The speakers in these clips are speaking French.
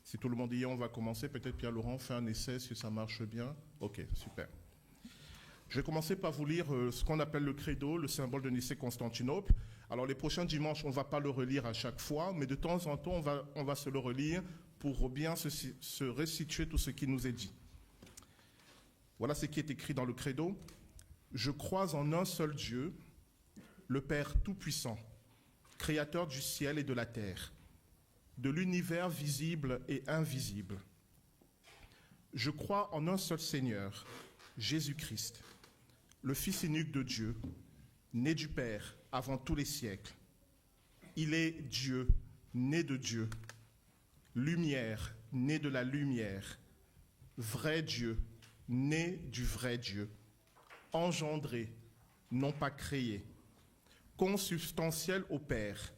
Si tout le monde y est, on va commencer. Peut-être Pierre-Laurent fait un essai si ça marche bien. Ok, super. Je vais commencer par vous lire ce qu'on appelle le credo, le symbole de Nicée-Constantinople. Alors les prochains dimanches, on ne va pas le relire à chaque fois, mais de temps en temps, on va se le relire pour bien se resituer tout ce qui nous est dit. Voilà ce qui est écrit dans le credo. Je crois en un seul Dieu, le Père Tout-Puissant, Créateur du ciel et de la terre, de l'univers visible et invisible. Je crois en un seul Seigneur, Jésus-Christ, le Fils unique de Dieu, né du Père avant tous les siècles. Il est Dieu, né de Dieu, lumière, né de la lumière, vrai Dieu, né du vrai Dieu, engendré, non pas créé, consubstantiel au Père,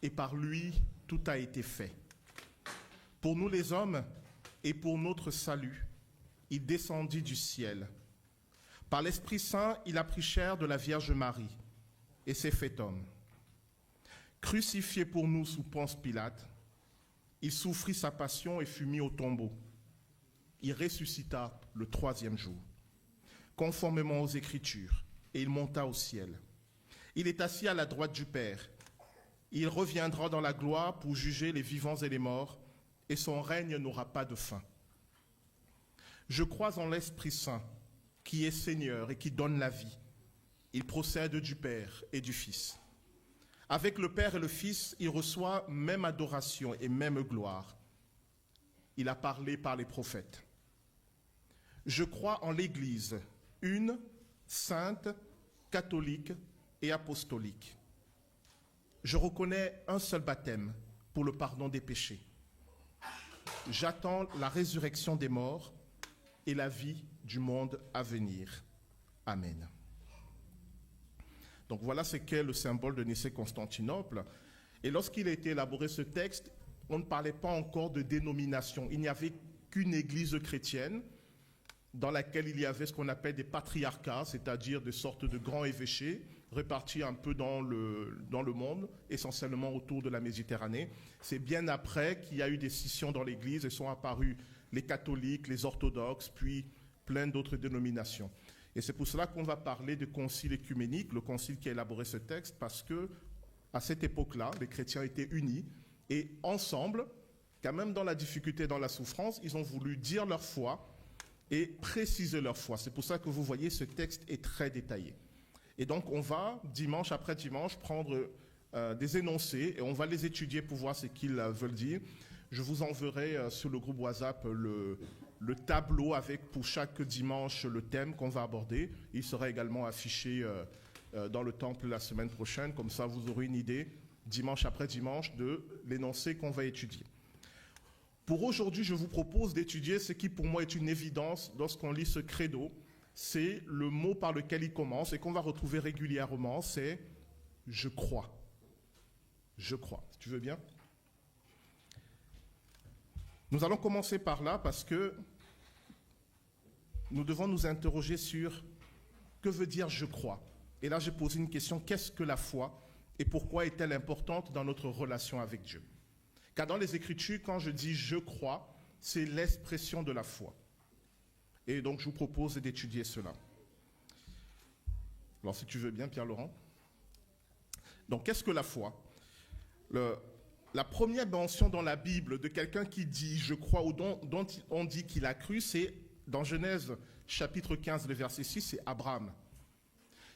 et par lui tout a été fait. Pour nous les hommes et pour notre salut, il descendit du ciel. Par l'Esprit Saint, il a pris chair de la Vierge Marie et s'est fait homme. Crucifié pour nous sous Ponce Pilate, il souffrit sa passion et fut mis au tombeau. Il ressuscita le troisième jour, conformément aux Écritures, et il monta au ciel. Il est assis à la droite du Père. Il reviendra dans la gloire pour juger les vivants et les morts, et son règne n'aura pas de fin. Je crois en l'Esprit Saint, qui est Seigneur et qui donne la vie. Il procède du Père et du Fils. Avec le Père et le Fils, il reçoit même adoration et même gloire. Il a parlé par les prophètes. Je crois en l'Église, une, sainte, catholique et apostolique. Je reconnais un seul baptême pour le pardon des péchés. J'attends la résurrection des morts et la vie du monde à venir. Amen. Donc voilà ce qu'est le symbole de Nicée-Constantinople. Et lorsqu'il a été élaboré ce texte, on ne parlait pas encore de dénomination. Il n'y avait qu'une église chrétienne dans laquelle il y avait ce qu'on appelle des patriarcats, c'est-à-dire des sortes de grands évêchés répartis un peu dans le monde, essentiellement autour de la Méditerranée. C'est bien après qu'il y a eu des scissions dans l'Église et sont apparus les catholiques, les orthodoxes, puis plein d'autres dénominations. Et c'est pour cela qu'on va parler de concile écuménique, le concile qui a élaboré ce texte, parce que à cette époque-là, les chrétiens étaient unis et ensemble, quand même dans la difficulté, dans la souffrance, ils ont voulu dire leur foi et préciser leur foi. C'est pour ça que vous voyez, ce texte est très détaillé. Et donc, on va, dimanche après dimanche, prendre des énoncés et on va les étudier pour voir ce qu'ils veulent dire. Je vous enverrai sur le groupe WhatsApp le tableau avec pour chaque dimanche le thème qu'on va aborder. Il sera également affiché dans le temple la semaine prochaine. Comme ça, vous aurez une idée, dimanche après dimanche, de l'énoncé qu'on va étudier. Pour aujourd'hui, je vous propose d'étudier ce qui pour moi est une évidence lorsqu'on lit ce credo. C'est le mot par lequel il commence et qu'on va retrouver régulièrement, c'est « je crois ». Je crois. Si tu veux bien. Nous allons commencer par là parce que nous devons nous interroger sur que veut dire « je crois ». Et là, j'ai posé une question, qu'est-ce que la foi et pourquoi est-elle importante dans notre relation avec Dieu? Car dans les Écritures, quand je dis « je crois », c'est l'expression de la foi. Et donc, je vous propose d'étudier cela. Alors, si tu veux bien, Pierre-Laurent. Donc, qu'est-ce que la foi? La première mention dans la Bible de quelqu'un qui dit « je crois » ou dont on dit qu'il a cru, c'est dans Genèse chapitre 15, le verset 6, c'est Abraham.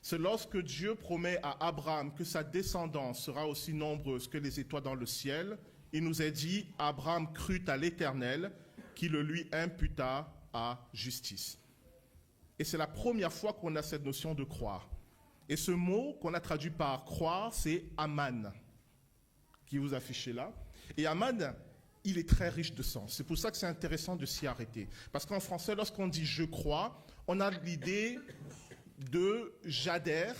C'est lorsque Dieu promet à Abraham que sa descendance sera aussi nombreuse que les étoiles dans le ciel. Il nous est dit « Abraham crut à l'Éternel, qui le lui imputa à justice ». Et c'est la première fois qu'on a cette notion de croire. Et ce mot qu'on a traduit par croire, c'est Aman, qui vous affichez là. Et Aman, il est très riche de sens. C'est pour ça que c'est intéressant de s'y arrêter. Parce qu'en français, lorsqu'on dit « je crois », on a l'idée de « j'adhère »,«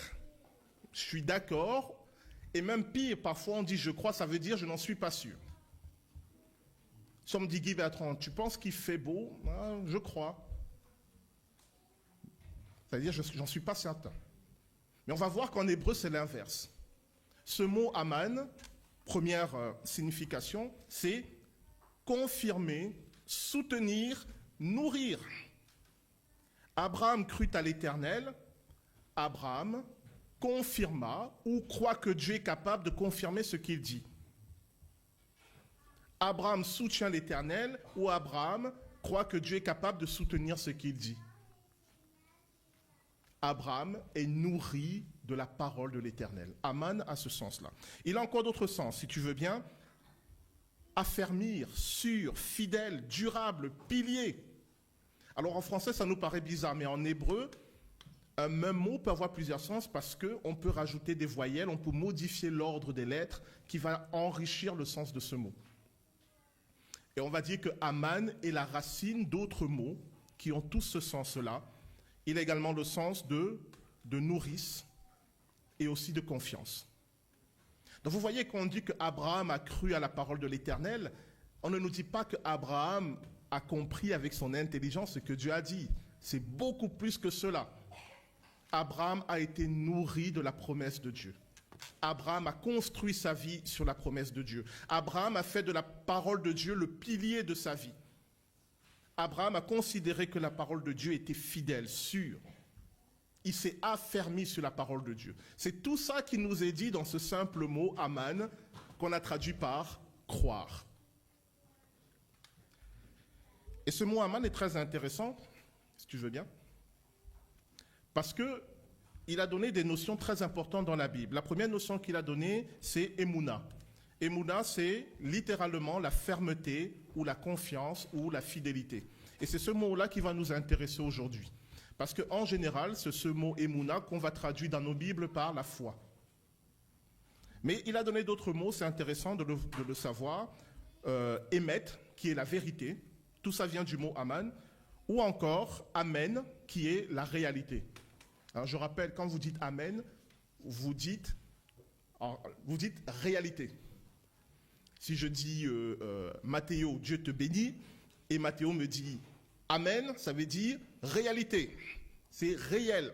je suis d'accord », et même pire, parfois on dit « je crois », ça veut dire « je n'en suis pas sûr ». Si on me dit « Guy Bertrand, tu penses qu'il fait beau ?» Je crois. C'est-à-dire « j'en suis pas certain ». Mais on va voir qu'en hébreu, c'est l'inverse. Ce mot « aman », première signification, c'est confirmer, soutenir, nourrir. Abraham crut à l'Éternel. Abraham confirma ou croit que Dieu est capable de confirmer ce qu'il dit. Abraham soutient l'Éternel ou Abraham croit que Dieu est capable de soutenir ce qu'il dit. Abraham est nourri de la parole de l'Éternel. Aman a ce sens-là. Il a encore d'autres sens, si tu veux bien. Affermir, sûr, fidèle, durable, pilier. Alors en français, ça nous paraît bizarre, mais en hébreu, un même mot peut avoir plusieurs sens parce qu'on peut rajouter des voyelles, on peut modifier l'ordre des lettres qui va enrichir le sens de ce mot. Et on va dire que Aman est la racine d'autres mots qui ont tous ce sens-là. Il a également le sens de nourrice et aussi de confiance. Donc vous voyez qu'on dit qu'Abraham a cru à la parole de l'Éternel, on ne nous dit pas qu'Abraham a compris avec son intelligence ce que Dieu a dit. C'est beaucoup plus que cela. Abraham a été nourri de la promesse de Dieu. Abraham a construit sa vie sur la promesse de Dieu. Abraham a fait de la parole de Dieu le pilier de sa vie. Abraham a considéré que la parole de Dieu était fidèle, sûre. Il s'est affermi sur la parole de Dieu. C'est tout ça qui nous est dit dans ce simple mot, Aman, qu'on a traduit par croire. Et ce mot Aman est très intéressant, si tu veux bien, parce qu'il a donné des notions très importantes dans la Bible. La première notion qu'il a donnée, c'est Emouna. Emouna, c'est littéralement la fermeté ou la confiance ou la fidélité. Et c'est ce mot-là qui va nous intéresser aujourd'hui. Parce qu'en général, c'est ce mot Emouna qu'on va traduire dans nos Bibles par la foi. Mais il a donné d'autres mots, c'est intéressant de le savoir. Émet, qui est la vérité, tout ça vient du mot Aman. Ou encore Amen, qui est la réalité. Alors, je rappelle, quand vous dites Amen, vous dites réalité. Si je dis Mathéo, Dieu te bénit, et Mathéo me dit Amen, ça veut dire réalité. C'est réel.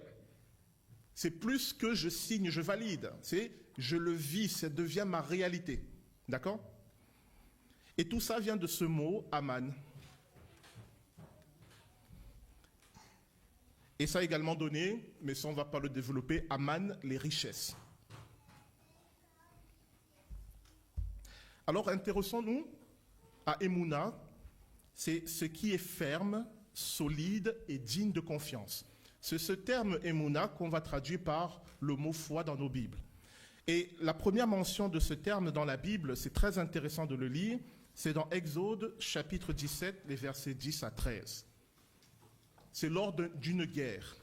C'est plus que je signe, je valide. C'est je le vis, ça devient ma réalité. D'accord? Et tout ça vient de ce mot Aman. Et ça a également donné, mais ça on ne va pas le développer, Aman, les richesses. Alors intéressons-nous à Emouna, c'est ce qui est ferme, solide et digne de confiance. C'est ce terme Emouna qu'on va traduire par le mot foi dans nos Bibles. Et la première mention de ce terme dans la Bible, c'est très intéressant de le lire, c'est dans Exode chapitre 17, les versets 10 à 13. C'est lors d'une guerre.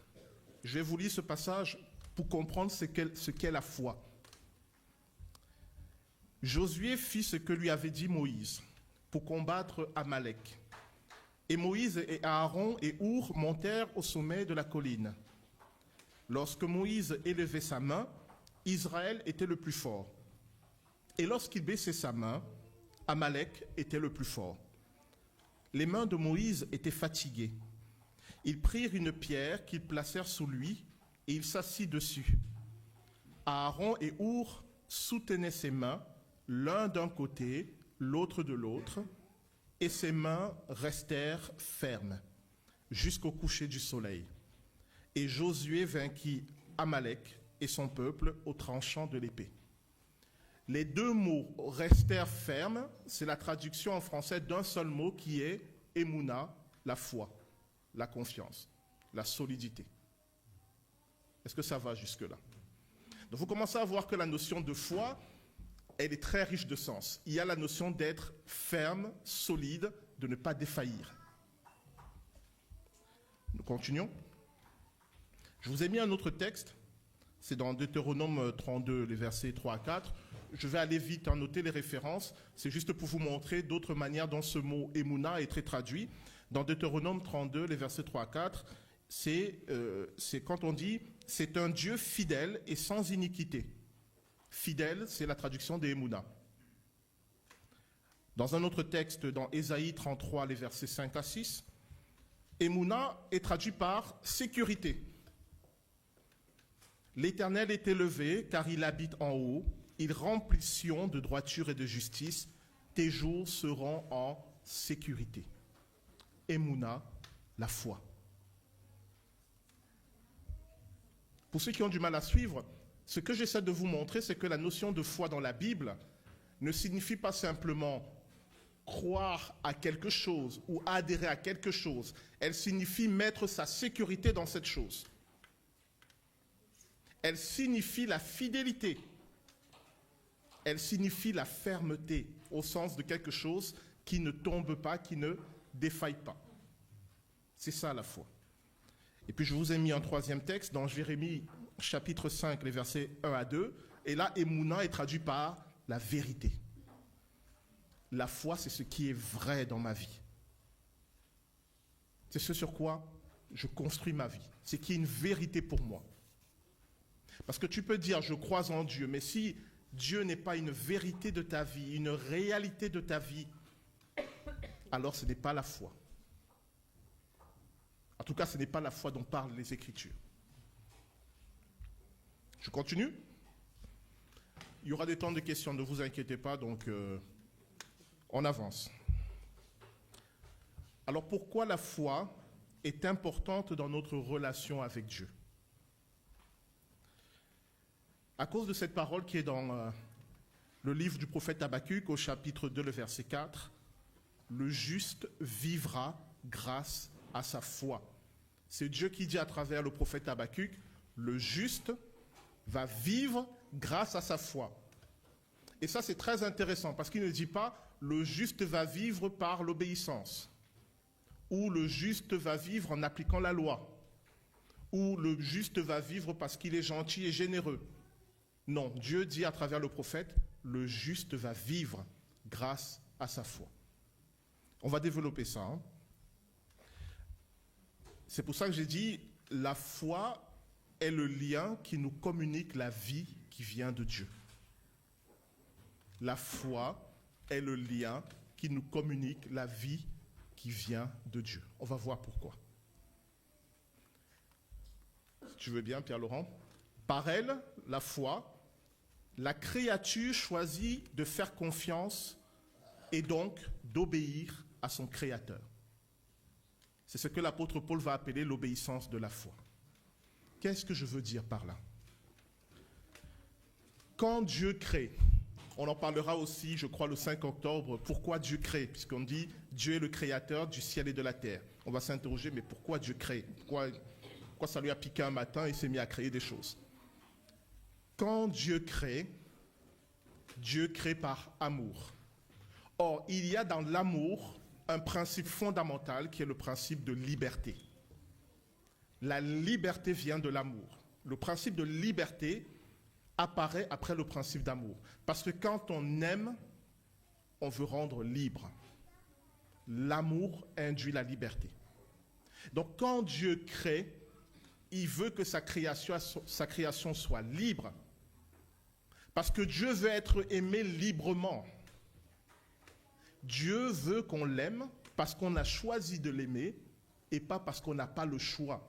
Je vais vous lire ce passage pour comprendre ce qu'est la foi. Josué fit ce que lui avait dit Moïse pour combattre Amalek. Et Moïse et Aaron et Our montèrent au sommet de la colline. Lorsque Moïse élevait sa main, Israël était le plus fort. Et lorsqu'il baissait sa main, Amalek était le plus fort. Les mains de Moïse étaient fatiguées. Ils prirent une pierre qu'ils placèrent sous lui et il s'assit dessus. Aaron et Our soutenaient ses mains, l'un d'un côté, l'autre de l'autre, et ses mains restèrent fermes jusqu'au coucher du soleil. Et Josué vainquit Amalek et son peuple au tranchant de l'épée. Les deux mots restèrent fermes, c'est la traduction en français d'un seul mot qui est Emouna, la foi. La confiance, la solidité. Est-ce que ça va jusque-là? Donc vous commencez à voir que la notion de foi, elle est très riche de sens. Il y a la notion d'être ferme, solide, de ne pas défaillir. Nous continuons. Je vous ai mis un autre texte, c'est dans Deutéronome 32, les versets 3 à 4. Je vais aller vite, noter les références. C'est juste pour vous montrer d'autres manières dont ce mot « Emouna » est très traduit. Dans Deutéronome 32, les versets 3 à 4, c'est quand on dit « c'est un Dieu fidèle et sans iniquité ». Fidèle, c'est la traduction des Emouna. Dans un autre texte, dans Ésaïe 33, les versets 5 à 6, Emouna est traduit par « sécurité ». L'Éternel est élevé, car il habite en haut. Il remplit Sion de droiture et de justice. Tes jours seront en sécurité. Emouna, la foi. Pour ceux qui ont du mal à suivre, ce que j'essaie de vous montrer, c'est que la notion de foi dans la Bible ne signifie pas simplement croire à quelque chose ou adhérer à quelque chose. Elle signifie mettre sa sécurité dans cette chose. Elle signifie la fidélité. Elle signifie la fermeté, au sens de quelque chose qui ne tombe pas, qui ne défaille pas. C'est ça la foi. Et puis je vous ai mis un troisième texte dans Jérémie chapitre 5, les versets 1 à 2. Et là, Emouna est traduit par la vérité. La foi, c'est ce qui est vrai dans ma vie. C'est ce sur quoi je construis ma vie. C'est qui est une vérité pour moi. Parce que tu peux dire, je crois en Dieu, mais si Dieu n'est pas une vérité de ta vie, une réalité de ta vie, alors ce n'est pas la foi. En tout cas, ce n'est pas la foi dont parlent les Écritures. Je continue. Il y aura des temps de questions, ne vous inquiétez pas, donc on avance. Alors pourquoi la foi est importante dans notre relation avec Dieu? À cause de cette parole qui est dans le livre du prophète Habakkuk, au chapitre 2, le verset 4, le juste vivra grâce à sa foi. C'est Dieu qui dit à travers le prophète Habakkuk, le juste va vivre grâce à sa foi. Et ça, c'est très intéressant, parce qu'il ne dit pas, le juste va vivre par l'obéissance, ou le juste va vivre en appliquant la loi, ou le juste va vivre parce qu'il est gentil et généreux. Non, Dieu dit à travers le prophète, le juste va vivre grâce à sa foi. On va développer ça. Hein. C'est pour ça que j'ai dit, la foi est le lien qui nous communique la vie qui vient de Dieu. La foi est le lien qui nous communique la vie qui vient de Dieu. On va voir pourquoi. Si tu veux bien, Pierre-Laurent. Par elle, la foi, la créature choisit de faire confiance et donc d'obéir à son Créateur. C'est ce que l'apôtre Paul va appeler l'obéissance de la foi. Qu'est-ce que je veux dire par là? Quand Dieu crée, on en parlera aussi, je crois, le 5 octobre, pourquoi Dieu crée, puisqu'on dit Dieu est le créateur du ciel et de la terre. On va s'interroger, mais pourquoi Dieu crée? Pourquoi ça lui a piqué un matin et s'est mis à créer des choses? Quand Dieu crée par amour. Or, il y a dans l'amour un principe fondamental qui est le principe de liberté. La liberté vient de l'amour. Le principe de liberté apparaît après le principe d'amour. Parce que quand on aime, on veut rendre libre. L'amour induit la liberté. Donc quand Dieu crée, il veut que sa création soit libre. Parce que Dieu veut être aimé librement. Dieu veut qu'on l'aime parce qu'on a choisi de l'aimer et pas parce qu'on n'a pas le choix.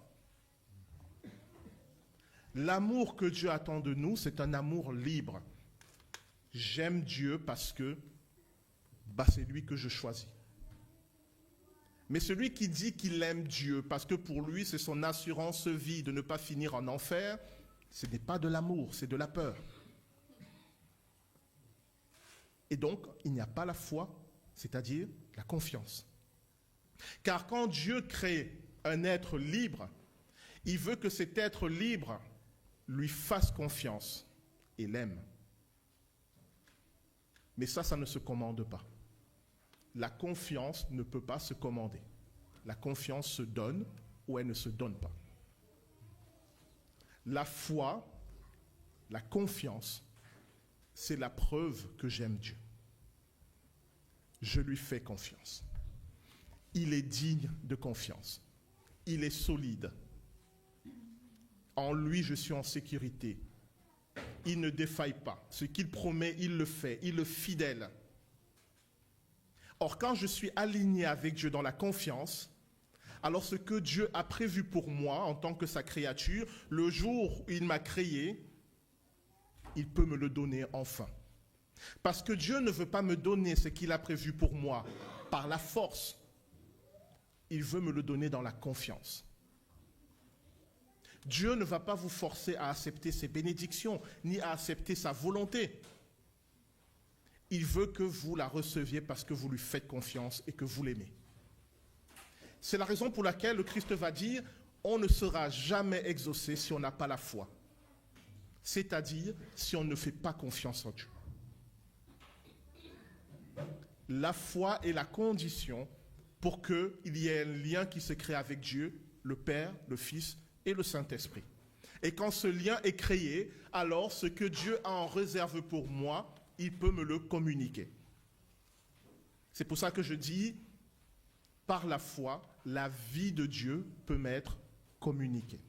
L'amour que Dieu attend de nous, c'est un amour libre. J'aime Dieu parce que c'est lui que je choisis. Mais celui qui dit qu'il aime Dieu parce que pour lui, c'est son assurance vie de ne pas finir en enfer, ce n'est pas de l'amour, c'est de la peur. Et donc, il n'y a pas la foi, c'est-à-dire la confiance. Car quand Dieu crée un être libre, il veut que cet être libre lui fasse confiance et l'aime. Mais ça ne se commande pas. La confiance ne peut pas se commander. La confiance se donne ou elle ne se donne pas. La foi, la confiance, c'est la preuve que j'aime Dieu. Je lui fais confiance. Il est digne de confiance. Il est solide. En lui, je suis en sécurité. Il ne défaille pas. Ce qu'il promet, il le fait. Il est fidèle. Or, quand je suis aligné avec Dieu dans la confiance, alors ce que Dieu a prévu pour moi en tant que sa créature, le jour où il m'a créé, il peut me le donner enfin. Parce que Dieu ne veut pas me donner ce qu'il a prévu pour moi par la force. Il veut me le donner dans la confiance. Dieu ne va pas vous forcer à accepter ses bénédictions, ni à accepter sa volonté. Il veut que vous la receviez parce que vous lui faites confiance et que vous l'aimez. C'est la raison pour laquelle le Christ va dire, on ne sera jamais exaucé si on n'a pas la foi. C'est-à-dire si on ne fait pas confiance en Dieu. La foi est la condition pour qu'il y ait un lien qui se crée avec Dieu, le Père, le Fils et le Saint-Esprit. Et quand ce lien est créé, alors ce que Dieu a en réserve pour moi, il peut me le communiquer. C'est pour ça que je dis, par la foi, la vie de Dieu peut m'être communiquée.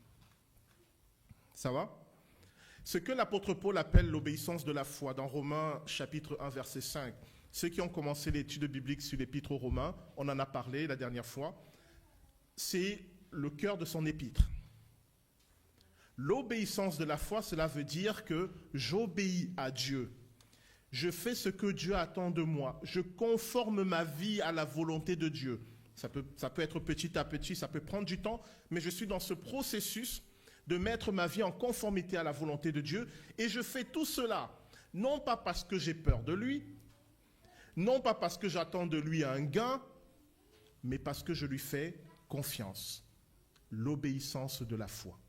Ça va? Ce que l'apôtre Paul appelle l'obéissance de la foi, dans Romains chapitre 1, verset 5, ceux qui ont commencé l'étude biblique sur l'épître aux Romains, on en a parlé la dernière fois, c'est le cœur de son épître. L'obéissance de la foi, cela veut dire que j'obéis à Dieu. Je fais ce que Dieu attend de moi. Je conforme ma vie à la volonté de Dieu. Ça peut être petit à petit, ça peut prendre du temps, mais je suis dans ce processus de mettre ma vie en conformité à la volonté de Dieu. Et je fais tout cela, non pas parce que j'ai peur de lui, non pas parce que j'attends de lui un gain, mais parce que je lui fais confiance. L'obéissance de la foi.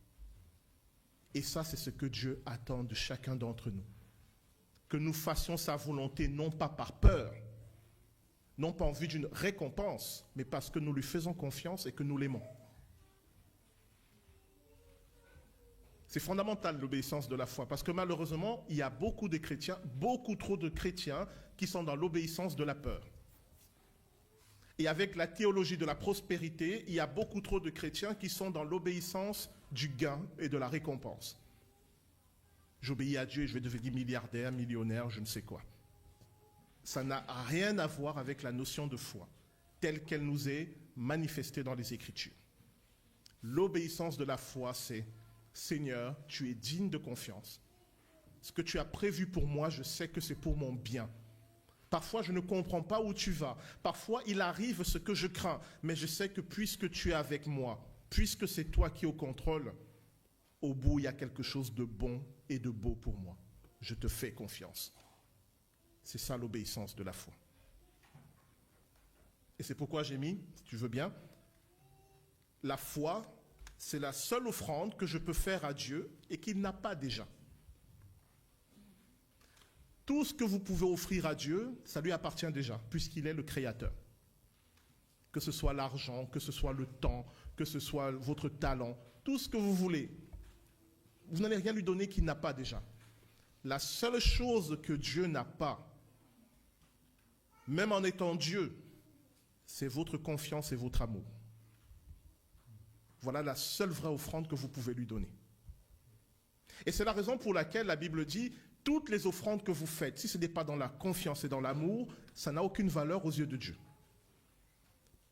Et ça, c'est ce que Dieu attend de chacun d'entre nous. Que nous fassions sa volonté, non pas par peur, non pas en vue d'une récompense, mais parce que nous lui faisons confiance et que nous l'aimons. C'est fondamental l'obéissance de la foi, parce que malheureusement, il y a beaucoup de chrétiens, beaucoup trop de chrétiens qui sont dans l'obéissance de la peur. Et avec la théologie de la prospérité, il y a beaucoup trop de chrétiens qui sont dans l'obéissance du gain et de la récompense. J'obéis à Dieu et je vais devenir milliardaire, millionnaire, je ne sais quoi. Ça n'a rien à voir avec la notion de foi, telle qu'elle nous est manifestée dans les Écritures. L'obéissance de la foi, c'est « Seigneur, tu es digne de confiance. Ce que tu as prévu pour moi, je sais que c'est pour mon bien. Parfois, je ne comprends pas où tu vas. Parfois, il arrive ce que je crains. Mais je sais que puisque tu es avec moi, puisque c'est toi qui es au contrôle, au bout, il y a quelque chose de bon et de beau pour moi. Je te fais confiance. » C'est ça l'obéissance de la foi. Et c'est pourquoi j'ai mis, si tu veux bien, la foi, c'est la seule offrande que je peux faire à Dieu et qu'il n'a pas déjà. Tout ce que vous pouvez offrir à Dieu, ça lui appartient déjà, puisqu'il est le créateur. Que ce soit l'argent, que ce soit le temps, que ce soit votre talent, tout ce que vous voulez. Vous n'allez rien lui donner qu'il n'a pas déjà. La seule chose que Dieu n'a pas, même en étant Dieu, c'est votre confiance et votre amour. Voilà la seule vraie offrande que vous pouvez lui donner. Et c'est la raison pour laquelle la Bible dit, toutes les offrandes que vous faites, si ce n'est pas dans la confiance et dans l'amour, ça n'a aucune valeur aux yeux de Dieu.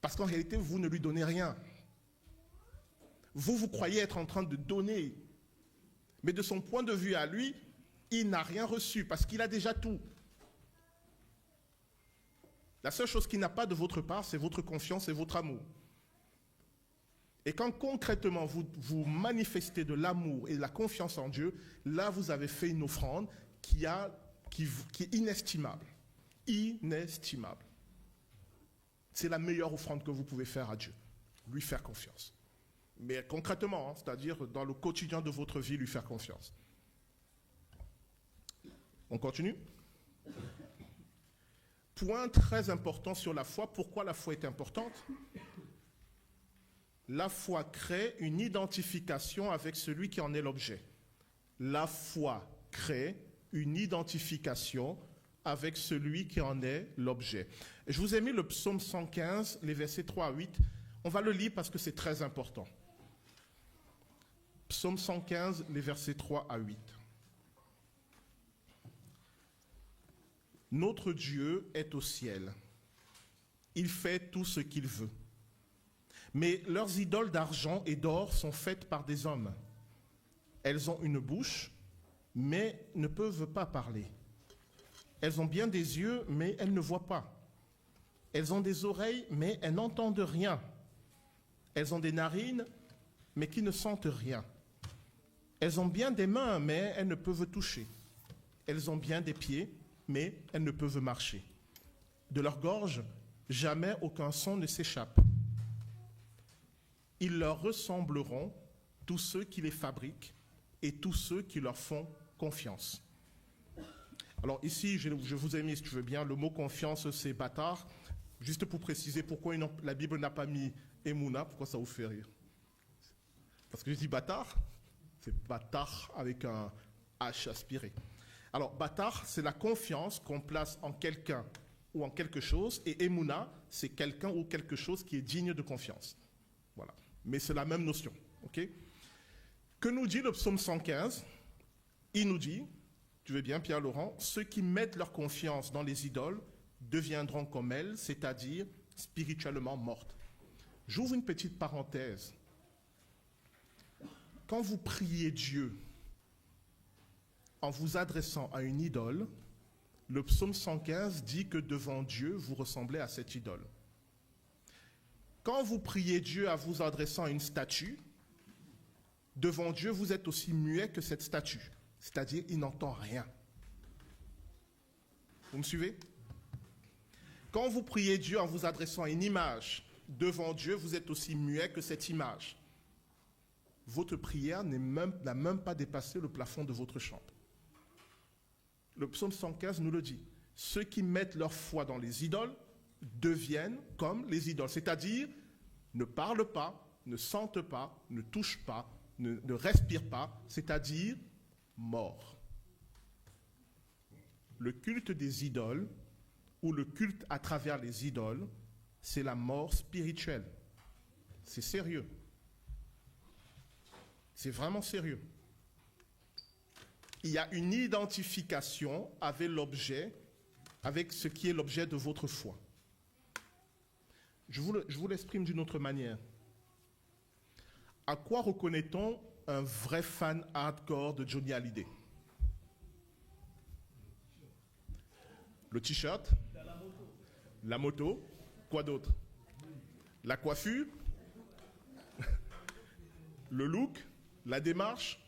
Parce qu'en réalité, vous ne lui donnez rien. Vous croyez être en train de donner. Mais de son point de vue à lui, il n'a rien reçu parce qu'il a déjà tout. La seule chose qu'il n'a pas de votre part, c'est votre confiance et votre amour. Et quand concrètement vous manifestez de l'amour et de la confiance en Dieu, là vous avez fait une offrande qui est inestimable. Inestimable. C'est la meilleure offrande que vous pouvez faire à Dieu. Lui faire confiance. Mais concrètement, c'est-à-dire dans le quotidien de votre vie, lui faire confiance. On continue ? Point très important sur la foi. Pourquoi la foi est importante ? La foi crée une identification avec celui qui en est l'objet. La foi crée une identification avec celui qui en est l'objet. Je vous ai mis le psaume 115, les versets 3 à 8. On va le lire parce que c'est très important. Psaume 115, les versets 3 à 8. Notre Dieu est au ciel. Il fait tout ce qu'il veut. Mais leurs idoles d'argent et d'or sont faites par des hommes. Elles ont une bouche, mais ne peuvent pas parler. Elles ont bien des yeux, mais elles ne voient pas. Elles ont des oreilles, mais elles n'entendent rien. Elles ont des narines, mais qui ne sentent rien. Elles ont bien des mains, mais elles ne peuvent toucher. Elles ont bien des pieds, mais elles ne peuvent marcher. De leur gorge, jamais aucun son ne s'échappe. Ils leur ressembleront, tous ceux qui les fabriquent et tous ceux qui leur font confiance. Alors ici, je vous ai mis, si tu veux bien, le mot confiance, c'est bâtard. Juste pour préciser pourquoi la Bible n'a pas mis Emouna, pourquoi ça vous fait rire? Parce que je dis bâtard, c'est bâtard avec un H aspiré. Alors bâtard, c'est la confiance qu'on place en quelqu'un ou en quelque chose, et Emouna, c'est quelqu'un ou quelque chose qui est digne de confiance. Voilà. Mais c'est la même notion. Okay? Que nous dit le psaume 115? Il nous dit, tu veux bien Pierre-Laurent, ceux qui mettent leur confiance dans les idoles deviendront comme elles, c'est-à-dire spirituellement mortes. J'ouvre une petite parenthèse. Quand vous priez Dieu en vous adressant à une idole, le psaume 115 dit que devant Dieu, vous ressemblez à cette idole. Quand vous priez Dieu en vous adressant à une statue, devant Dieu, vous êtes aussi muet que cette statue. C'est-à-dire, il n'entend rien. Vous me suivez? Quand vous priez Dieu en vous adressant à une image, devant Dieu, vous êtes aussi muet que cette image. Votre prière n'a même pas dépassé le plafond de votre chambre. Le psaume 115 nous le dit. Ceux qui mettent leur foi dans les idoles deviennent comme les idoles. C'est-à-dire, ne parlent pas, ne sentent pas, ne touchent pas, ne respirent pas, c'est-à-dire morts. Le culte des idoles, ou le culte à travers les idoles, c'est la mort spirituelle. C'est sérieux. C'est vraiment sérieux. Il y a une identification avec l'objet, avec ce qui est l'objet de votre foi. Je vous l'exprime d'une autre manière. À quoi reconnaît-on un vrai fan hardcore de Johnny Hallyday? Le t-shirt, la moto, quoi d'autre? La coiffure, le look, la démarche,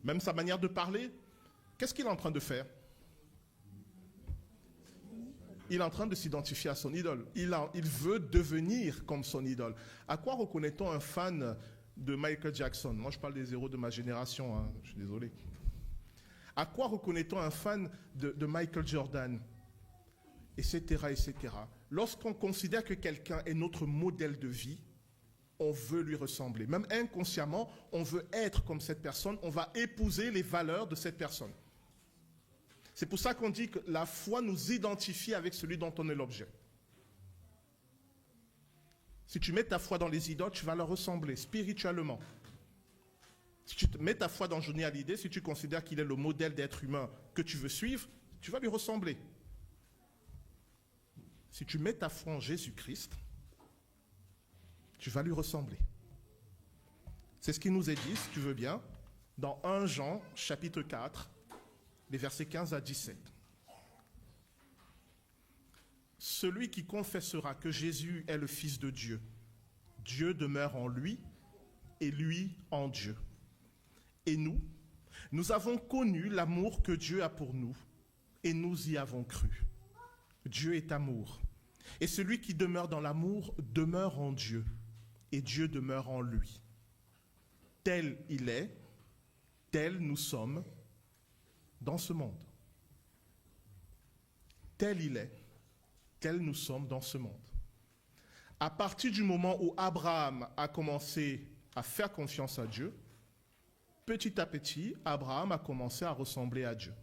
même sa manière de parler. Qu'est-ce qu'il est en train de faire? Il est en train de s'identifier à son idole. Il veut devenir comme son idole. À quoi reconnaît-on un fan de Michael Jackson? Moi, je parle des héros de ma génération, hein, je suis désolé. À quoi reconnaît-on un fan de Michael Jordan? Etc., etc. Lorsqu'on considère que quelqu'un est notre modèle de vie, on veut lui ressembler. Même inconsciemment, on veut être comme cette personne, on va épouser les valeurs de cette personne. C'est pour ça qu'on dit que la foi nous identifie avec celui dont on est l'objet. Si tu mets ta foi dans les idoles, tu vas leur ressembler spirituellement. Si tu mets ta foi dans Johnny Hallyday, si tu considères qu'il est le modèle d'être humain que tu veux suivre, tu vas lui ressembler. Si tu mets ta foi en Jésus-Christ, tu vas lui ressembler. C'est ce qui nous est dit, si tu veux bien, dans 1 Jean, chapitre 4, les versets 15 à 17. Celui qui confessera que Jésus est le Fils de Dieu, Dieu demeure en lui et lui en Dieu. Et nous avons connu l'amour que Dieu a pour nous et nous y avons cru. Dieu est amour. Et celui qui demeure dans l'amour demeure en Dieu et Dieu demeure en lui. Tel il est, tel nous sommes dans ce monde. Tel il est, tel nous sommes dans ce monde. À partir du moment où Abraham a commencé à faire confiance à Dieu, petit à petit, Abraham a commencé à ressembler à Dieu.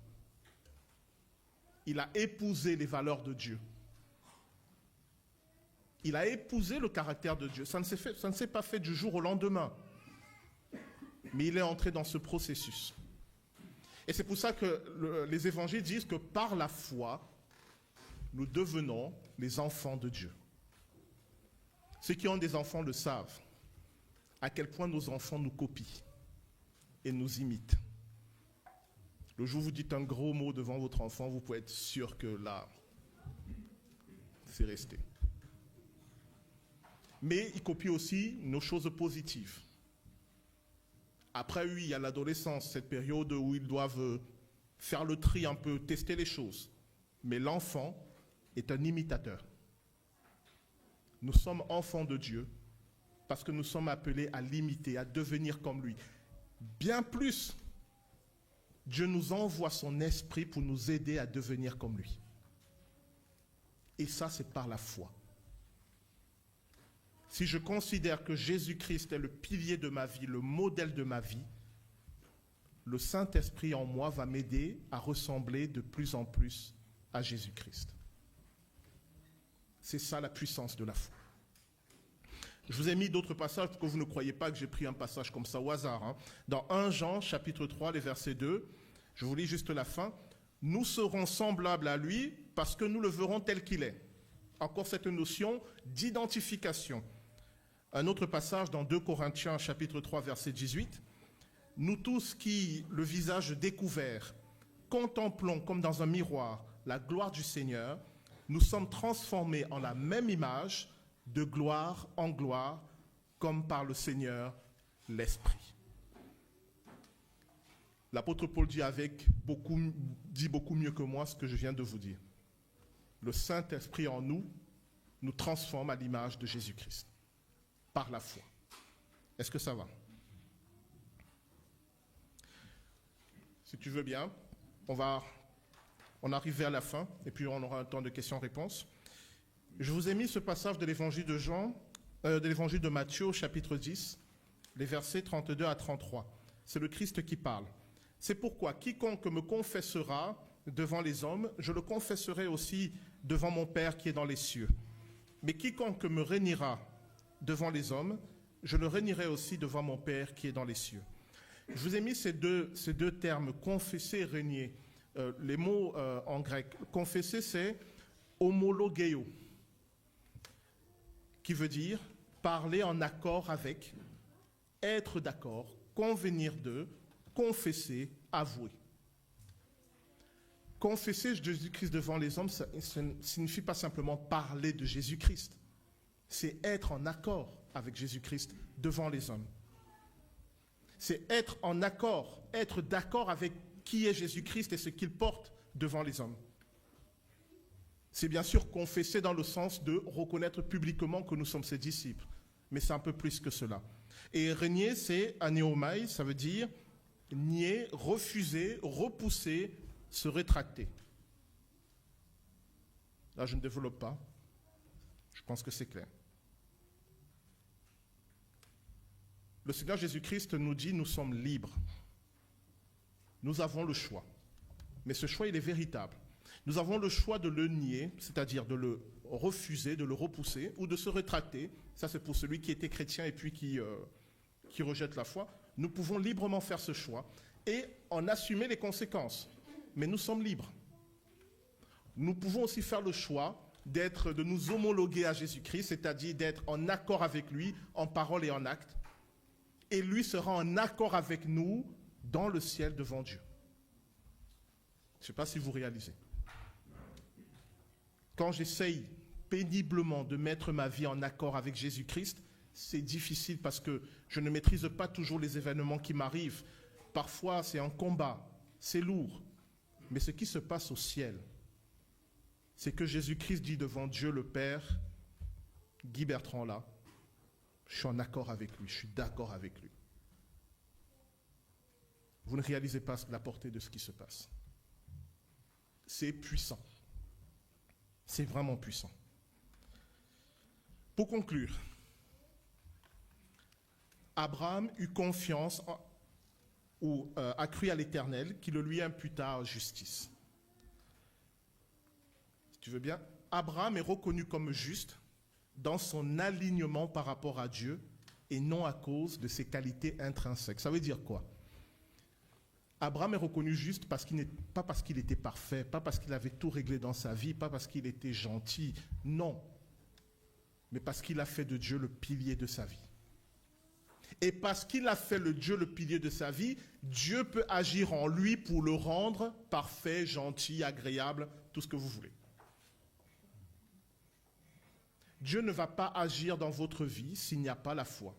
Il a épousé les valeurs de Dieu. Il a épousé le caractère de Dieu. Ça ne s'est pas fait du jour au lendemain. Mais il est entré dans ce processus. Et c'est pour ça que les évangiles disent que par la foi, nous devenons les enfants de Dieu. Ceux qui ont des enfants le savent, à quel point nos enfants nous copient et nous imitent. Le jour où vous dites un gros mot devant votre enfant, vous pouvez être sûr que là, c'est resté. mais il copie aussi nos choses positives. Après, oui, il y a l'adolescence, cette période où ils doivent faire le tri un peu, tester les choses. Mais l'enfant est un imitateur. Nous sommes enfants de Dieu parce que nous sommes appelés à l'imiter, à devenir comme lui. Bien plus, Dieu nous envoie son esprit pour nous aider à devenir comme lui. Et ça, c'est par la foi. Si je considère que Jésus-Christ est le pilier de ma vie, le modèle de ma vie, le Saint-Esprit en moi va m'aider à ressembler de plus en plus à Jésus-Christ. C'est ça la puissance de la foi. Je vous ai mis d'autres passages pour que vous ne croyez pas que j'ai pris un passage comme ça au hasard. Hein. Dans 1 Jean, chapitre 3, les versets 2, je vous lis juste la fin. « Nous serons semblables à lui parce que nous le verrons tel qu'il est. » Encore cette notion d'identification. Un autre passage dans 2 Corinthiens, chapitre 3, verset 18. « Nous tous qui, le visage découvert, contemplons comme dans un miroir la gloire du Seigneur, nous sommes transformés en la même image, de gloire en gloire, comme par le Seigneur l'Esprit. » L'apôtre Paul dit beaucoup mieux que moi ce que je viens de vous dire. Le Saint-Esprit en nous nous transforme à l'image de Jésus-Christ, par la foi. Est-ce que ça va? Si tu veux bien, on arrive vers la fin, et puis on aura un temps de questions-réponses. Je vous ai mis ce passage de l'évangile de l'évangile de Matthieu, chapitre 10, les versets 32 à 33. C'est le Christ qui parle. C'est pourquoi quiconque me confessera devant les hommes, je le confesserai aussi devant mon Père qui est dans les cieux. Mais quiconque me régnera devant les hommes, je le régnerai aussi devant mon Père qui est dans les cieux. Je vous ai mis ces deux termes, confesser et régner. Les mots en grec. Confesser, c'est homologeo, qui veut dire parler en accord avec, être d'accord, convenir de, confesser, avouer. Confesser Jésus-Christ devant les hommes, ça ne signifie pas simplement parler de Jésus-Christ. C'est être en accord avec Jésus-Christ devant les hommes. C'est être en accord, être d'accord avec qui est Jésus-Christ et ce qu'il porte devant les hommes. C'est bien sûr confesser dans le sens de reconnaître publiquement que nous sommes ses disciples, mais c'est un peu plus que cela. Et régner, c'est anéomai, ça veut dire nier, refuser, repousser, se rétracter. Là, je ne développe pas. Je pense que c'est clair. Le Seigneur Jésus-Christ nous dit, nous sommes libres. Nous avons le choix. Mais ce choix, il est véritable. Nous avons le choix de le nier, c'est-à-dire de le refuser, de le repousser, ou de se rétracter. Ça, c'est pour celui qui était chrétien et puis qui rejette la foi. Nous pouvons librement faire ce choix et en assumer les conséquences. Mais nous sommes libres. Nous pouvons aussi faire le choix de nous homologuer à Jésus-Christ, c'est-à-dire d'être en accord avec lui, en parole et en acte. Et lui sera en accord avec nous dans le ciel devant Dieu. Je ne sais pas si vous réalisez. Quand j'essaye péniblement de mettre ma vie en accord avec Jésus-Christ, c'est difficile parce que je ne maîtrise pas toujours les événements qui m'arrivent. Parfois, c'est un combat, c'est lourd. Mais ce qui se passe au ciel, c'est que Jésus-Christ dit devant Dieu le Père, Guy Bertrand là, je suis en accord avec lui, je suis d'accord avec lui. Vous ne réalisez pas la portée de ce qui se passe. C'est puissant. C'est vraiment puissant. Pour conclure, Abraham eut confiance a cru à l'Éternel qui le lui imputa en justice. Si tu veux bien, Abraham est reconnu comme juste dans son alignement par rapport à Dieu et non à cause de ses qualités intrinsèques. Ça veut dire quoi? Abraham est reconnu juste pas parce qu'il était parfait, pas parce qu'il avait tout réglé dans sa vie, pas parce qu'il était gentil, non, mais parce qu'il a fait de Dieu le pilier de sa vie. Et parce qu'il a fait le Dieu le pilier de sa vie, Dieu peut agir en lui pour le rendre parfait, gentil, agréable, tout ce que vous voulez. Dieu ne va pas agir dans votre vie s'il n'y a pas la foi,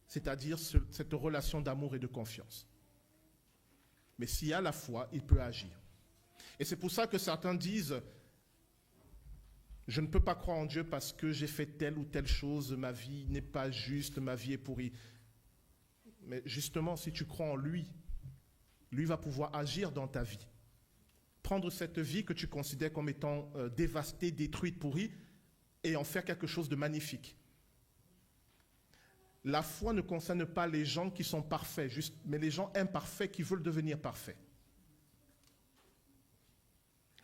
c'est-à-dire cette relation d'amour et de confiance. Mais s'il y a la foi, il peut agir. Et c'est pour ça que certains disent « Je ne peux pas croire en Dieu parce que j'ai fait telle ou telle chose, ma vie n'est pas juste, ma vie est pourrie. » Mais justement, si tu crois en lui, lui va pouvoir agir dans ta vie. Prendre cette vie que tu considères comme étant dévastée, détruite, pourrie, et en faire quelque chose de magnifique. La foi ne concerne pas les gens qui sont parfaits, mais les gens imparfaits qui veulent devenir parfaits.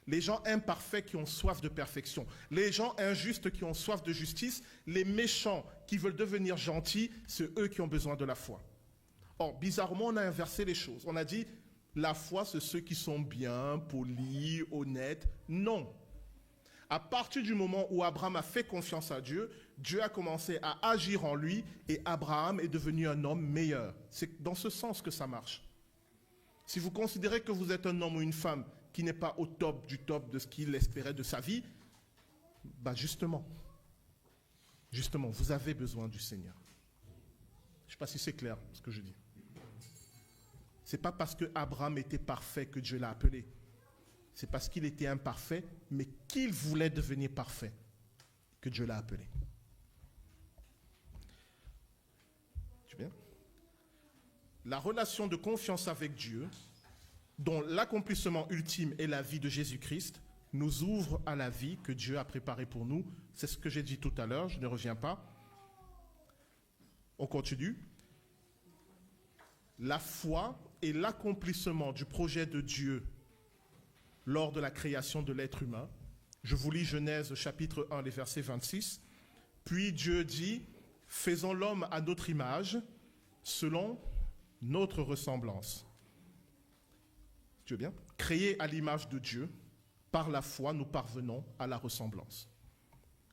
Les gens imparfaits qui ont soif de perfection. Les gens injustes qui ont soif de justice. Les méchants qui veulent devenir gentils, c'est eux qui ont besoin de la foi. Or, bizarrement, on a inversé les choses. On a dit, la foi, c'est ceux qui sont bien, polis, honnêtes. Non. À partir du moment où Abraham a fait confiance à Dieu, Dieu a commencé à agir en lui et Abraham est devenu un homme meilleur. C'est dans ce sens que ça marche. Si vous considérez que vous êtes un homme ou une femme qui n'est pas au top du top de ce qu'il espérait de sa vie, bah justement, vous avez besoin du Seigneur. Je ne sais pas si c'est clair ce que je dis. Ce n'est pas parce que Abraham était parfait que Dieu l'a appelé. C'est parce qu'il était imparfait, mais qu'il voulait devenir parfait, que Dieu l'a appelé. Tu vois? La relation de confiance avec Dieu, dont l'accomplissement ultime est la vie de Jésus-Christ, nous ouvre à la vie que Dieu a préparée pour nous. C'est ce que j'ai dit tout à l'heure, je ne reviens pas. On continue. La foi est l'accomplissement du projet de Dieu lors de la création de l'être humain. Je vous lis Genèse chapitre 1, les versets 26. Puis Dieu dit, faisons l'homme à notre image, selon notre ressemblance. Tu veux bien? Créés à l'image de Dieu, par la foi, nous parvenons à la ressemblance.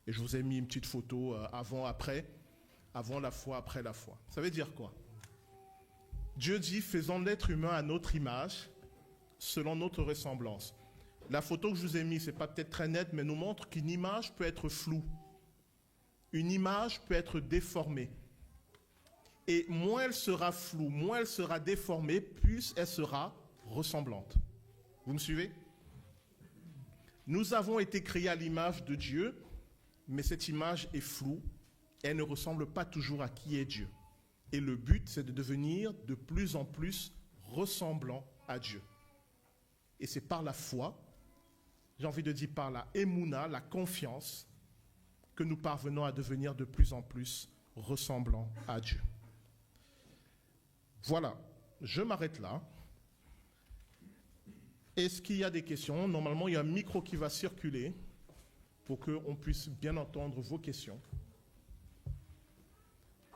Et je vous ai mis une petite photo avant, après, avant la foi, après la foi. Ça veut dire quoi? Dieu dit, faisons l'être humain à notre image, selon notre ressemblance. La photo que je vous ai mise, ce n'est pas peut-être très net, mais nous montre qu'une image peut être floue. Une image peut être déformée. Et moins elle sera floue, moins elle sera déformée, plus elle sera ressemblante. Vous me suivez? Nous avons été créés à l'image de Dieu, mais cette image est floue. Elle ne ressemble pas toujours à qui est Dieu. Et le but, c'est de devenir de plus en plus ressemblant à Dieu. Et c'est par la foi, j'ai envie de dire par la émouna, la confiance, que nous parvenons à devenir de plus en plus ressemblants à Dieu. Voilà, je m'arrête là. Est-ce qu'il y a des questions? Normalement, il y a un micro qui va circuler pour qu'on puisse bien entendre vos questions.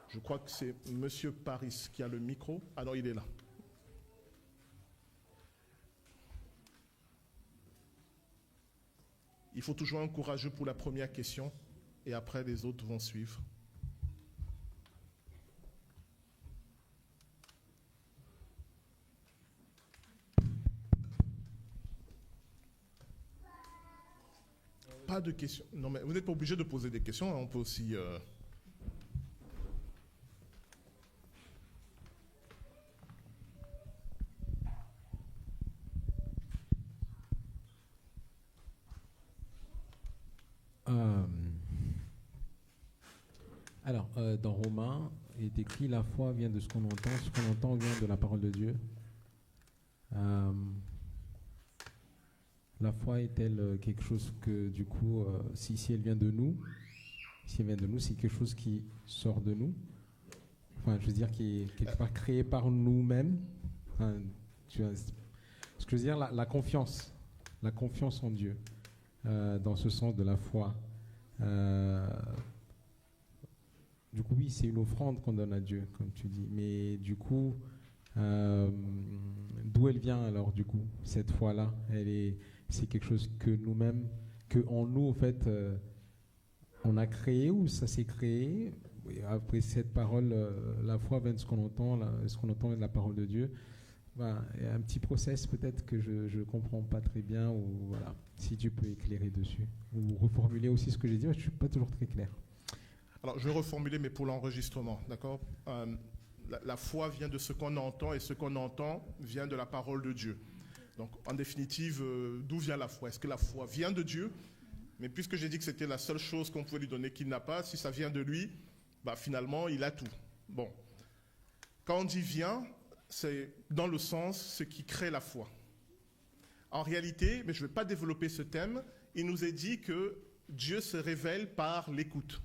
Je crois que c'est M. Paris qui a le micro. Ah non, il est là. Il faut toujours un courageux pour la première question et après les autres vont suivre. Pas de questions. Non, mais vous n'êtes pas obligé de poser des questions. Hein. On peut aussi... Dans Romains, il est écrit la foi vient de ce qu'on entend vient de la parole de Dieu. La foi est-elle quelque chose que, du coup, si elle vient de nous, c'est quelque chose qui sort de nous, enfin, je veux dire, qui est quelque part créé par nous-mêmes. Enfin, ce que je veux dire, la confiance en Dieu, dans ce sens de la foi. Du coup, oui, c'est une offrande qu'on donne à Dieu, comme tu dis. Mais du coup, d'où elle vient alors, du coup, cette foi-là? C'est quelque chose que nous-mêmes, que en nous, en fait, on a créé ou ça s'est créé? Après cette parole, la foi vient de ce qu'on entend, ce qu'on entend de la parole de Dieu. Voilà, il y a un petit process peut-être que je ne comprends pas très bien, ou voilà, si tu peux éclairer dessus, ou reformuler aussi ce que j'ai dit, je ne suis pas toujours très clair. Alors, je vais reformuler, mais pour l'enregistrement, d'accord? La foi vient de ce qu'on entend, et ce qu'on entend vient de la parole de Dieu. Donc, en définitive, d'où vient la foi? Est-ce que la foi vient de Dieu? Mais puisque j'ai dit que c'était la seule chose qu'on pouvait lui donner qu'il n'a pas, si ça vient de lui, bah, finalement, il a tout. Bon. Quand on dit vient, c'est dans le sens ce qui crée la foi. En réalité, mais je ne vais pas développer ce thème, il nous est dit que Dieu se révèle par l'écoute.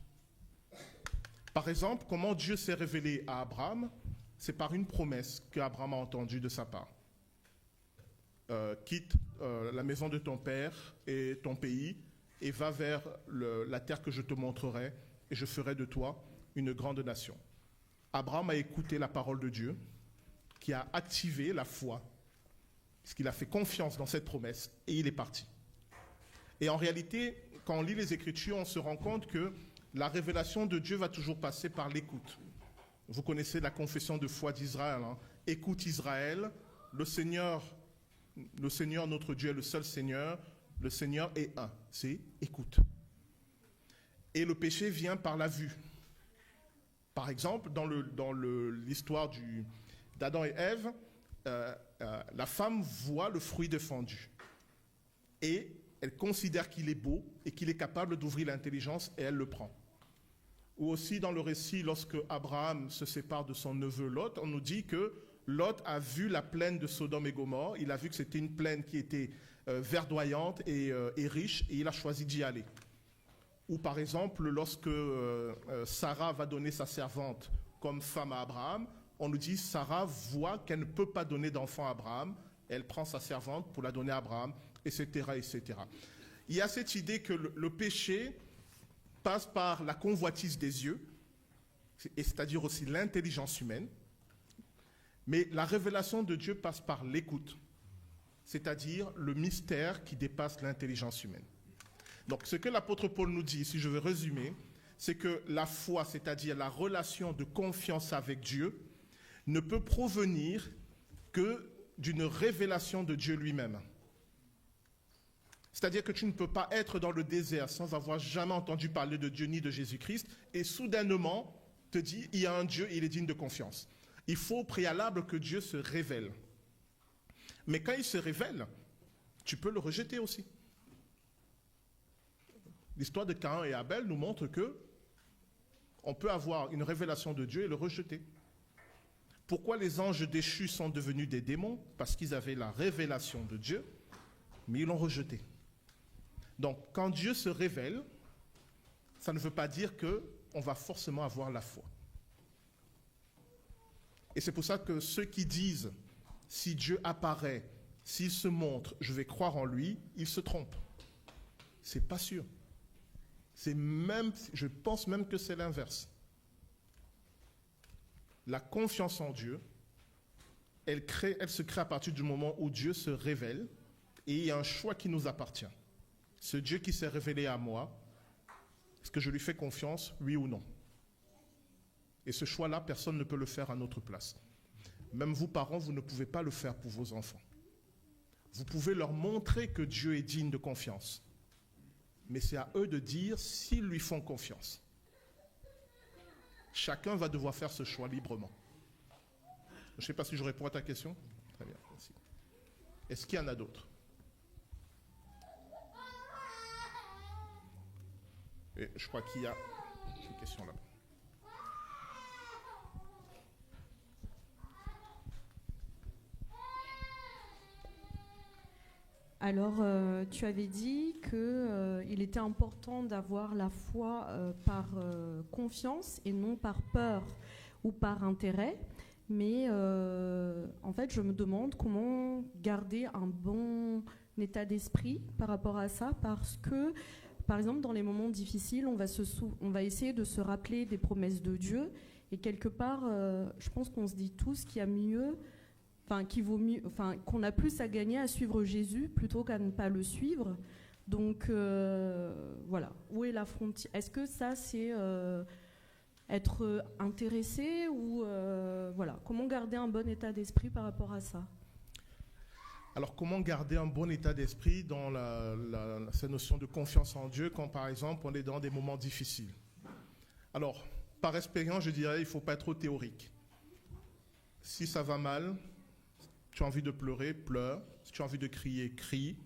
Par exemple, comment Dieu s'est révélé à Abraham, c'est par une promesse qu'Abraham a entendue de sa part. Quitte la maison de ton père et ton pays et va vers la terre que je te montrerai et je ferai de toi une grande nation. Abraham a écouté la parole de Dieu qui a activé la foi, parce qu'il a fait confiance dans cette promesse et il est parti. Et en réalité, quand on lit les Écritures, on se rend compte que la révélation de Dieu va toujours passer par l'écoute. Vous connaissez la confession de foi d'Israël. Hein. Écoute Israël, le Seigneur notre Dieu est le seul Seigneur, le Seigneur est un. C'est écoute. Et le péché vient par la vue. Par exemple, dans l'histoire d'Adam et Ève, la femme voit le fruit défendu. Et elle considère qu'il est beau et qu'il est capable d'ouvrir l'intelligence et elle le prend. Ou aussi dans le récit, lorsque Abraham se sépare de son neveu Lot, on nous dit que Lot a vu la plaine de Sodome et Gomorrhe, il a vu que c'était une plaine qui était verdoyante et riche, et il a choisi d'y aller. Ou par exemple, lorsque Sarah va donner sa servante comme femme à Abraham, on nous dit Sarah voit qu'elle ne peut pas donner d'enfant à Abraham, elle prend sa servante pour la donner à Abraham, etc., etc. Il y a cette idée que le péché passe par la convoitise des yeux, c'est-à-dire aussi l'intelligence humaine, mais la révélation de Dieu passe par l'écoute, c'est-à-dire le mystère qui dépasse l'intelligence humaine. Donc ce que l'apôtre Paul nous dit, si je veux résumer, c'est que la foi, c'est-à-dire la relation de confiance avec Dieu, ne peut provenir que d'une révélation de Dieu lui-même. C'est-à-dire que tu ne peux pas être dans le désert sans avoir jamais entendu parler de Dieu ni de Jésus-Christ et soudainement te dire il y a un Dieu et il est digne de confiance. Il faut au préalable que Dieu se révèle. Mais quand il se révèle, tu peux le rejeter aussi. L'histoire de Caïn et Abel nous montre que on peut avoir une révélation de Dieu et le rejeter. Pourquoi les anges déchus sont devenus des démons? Parce qu'ils avaient la révélation de Dieu, mais ils l'ont rejeté. Donc, quand Dieu se révèle, ça ne veut pas dire qu'on va forcément avoir la foi. Et c'est pour ça que ceux qui disent, si Dieu apparaît, s'il se montre, je vais croire en lui, ils se trompent. C'est pas sûr. Je pense même que c'est l'inverse. La confiance en Dieu, elle se crée à partir du moment où Dieu se révèle et il y a un choix qui nous appartient. Ce Dieu qui s'est révélé à moi, est-ce que je lui fais confiance, oui ou non? Et ce choix-là, personne ne peut le faire à notre place. Même vous, parents, vous ne pouvez pas le faire pour vos enfants. Vous pouvez leur montrer que Dieu est digne de confiance. Mais c'est à eux de dire s'ils lui font confiance. Chacun va devoir faire ce choix librement. Je ne sais pas si je réponds à ta question. Très bien, merci. Est-ce qu'il y en a d'autres? Et je crois qu'il y a une question là-bas. Alors, tu avais dit qu'il était important d'avoir la foi par confiance et non par peur ou par intérêt. Mais en fait, je me demande comment garder un bon état d'esprit par rapport à ça, parce que, par exemple, dans les moments difficiles, on va essayer de se rappeler des promesses de Dieu. Et quelque part, je pense qu'on se dit tous qu'il y a mieux... qu'on a plus à gagner à suivre Jésus plutôt qu'à ne pas le suivre. Donc, voilà. Où est la frontière? Est-ce que ça, c'est être intéressé ou... voilà. Comment garder un bon état d'esprit par rapport à ça? Alors, comment garder un bon état d'esprit dans cette notion de confiance en Dieu quand, par exemple, on est dans des moments difficiles? Alors, par expérience, je dirais, il ne faut pas être trop théorique. Si ça va mal, si tu as envie de pleurer, pleure. Si tu as envie de crier, crie.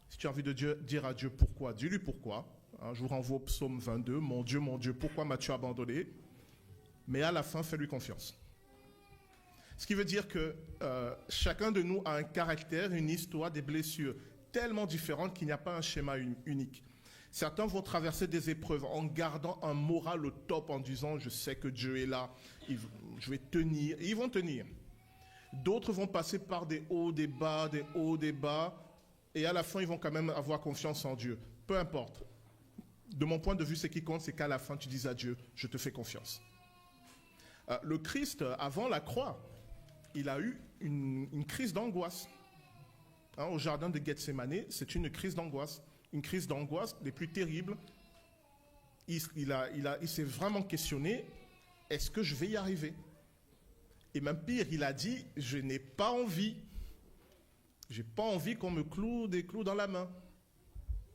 Si tu as envie de dire à Dieu pourquoi, dis-lui pourquoi. Je vous renvoie au psaume 22. Mon Dieu, pourquoi m'as-tu abandonné? Mais à la fin, fais-lui confiance. Ce qui veut dire que chacun de nous a un caractère, une histoire, des blessures tellement différentes qu'il n'y a pas un schéma unique. Certains vont traverser des épreuves en gardant un moral au top, en disant « je sais que Dieu est là, je vais tenir ». Et ils vont tenir. D'autres vont passer par des hauts, des bas, et à la fin, ils vont quand même avoir confiance en Dieu. Peu importe. De mon point de vue, ce qui compte, c'est qu'à la fin, tu dises à Dieu « je te fais confiance ». Le Christ, avant la croix, il a eu une crise d'angoisse. Au jardin de Gethsémani, c'est une crise d'angoisse. Une crise d'angoisse des plus terribles. Il s'est vraiment questionné, est-ce que je vais y arriver? Et même pire, il a dit, je n'ai pas envie. J'ai pas envie qu'on me cloue des clous dans la main.